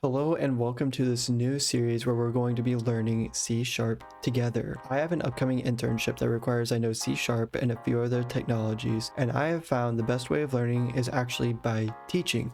Hello and welcome to this new series where we're going to be learning C# together. I have an upcoming internship that requires I know C# and a few other technologies, and I have found the best way of learning is actually by teaching.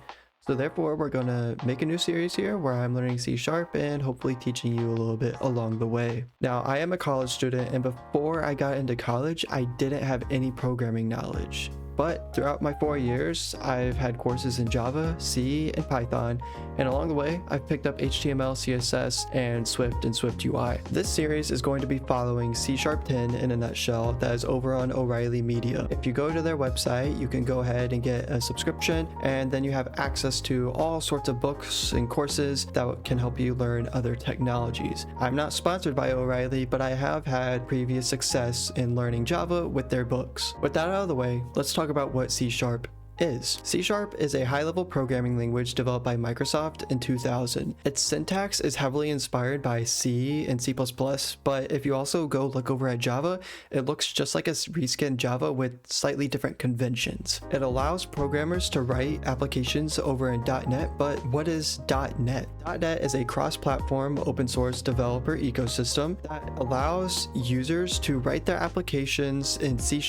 So therefore we're going to make a new series here where I'm learning C# and hopefully teaching you a little bit along the way. Now I am a college student, and before I got into college I didn't have any programming knowledge. But throughout my 4 years, I've had courses in Java, C, and Python, and along the way, I've picked up HTML, CSS, and Swift UI. This series is going to be following C# 10 in a nutshell that is over on O'Reilly Media. If you go to their website, you can go ahead and get a subscription, and then you have access to all sorts of books and courses that can help you learn other technologies. I'm not sponsored by O'Reilly, but I have had previous success in learning Java with their books. With that out of the way, let's talk about what C# is. C# is a high-level programming language developed by Microsoft in 2000. Its syntax is heavily inspired by C and C++, but if you also go look over at Java, it looks just like a reskinned Java with slightly different conventions. It allows programmers to write applications over in .NET, but what is .NET? .NET is a cross-platform open-source developer ecosystem that allows users to write their applications in C#,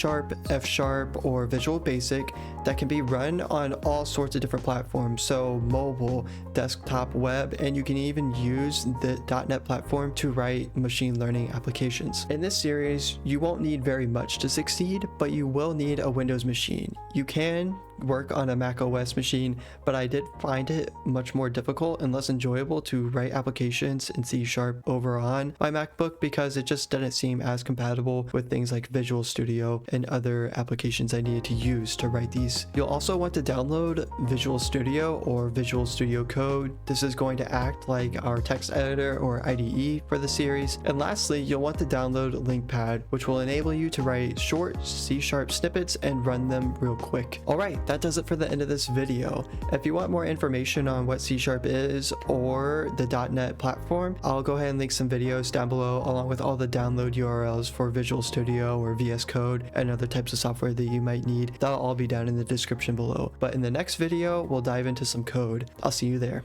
F#, or Visual Basic that can be run on all sorts of different platforms, so mobile, desktop, web, and you can even use the .NET platform to write machine learning applications. In this series, you won't need very much to succeed, but you will need a Windows machine. You can work on a Mac OS machine, but I did find it much more difficult and less enjoyable to write applications in C# over on my MacBook because it just didn't seem as compatible with things like Visual Studio and other applications I needed to use to write these. You'll also want to download Visual Studio or Visual Studio Code. This is going to act like our text editor or IDE for the series. And lastly, you'll want to download LinkPad, which will enable you to write short C# snippets and run them real quick. Alright, that does it for the end of this video. If you want more information on what C# is or the .NET platform, I'll go ahead and link some videos down below along with all the download URLs for Visual Studio or VS Code and other types of software that you might need. That'll all be down in the description below. But in the next video, we'll dive into some code. I'll see you there.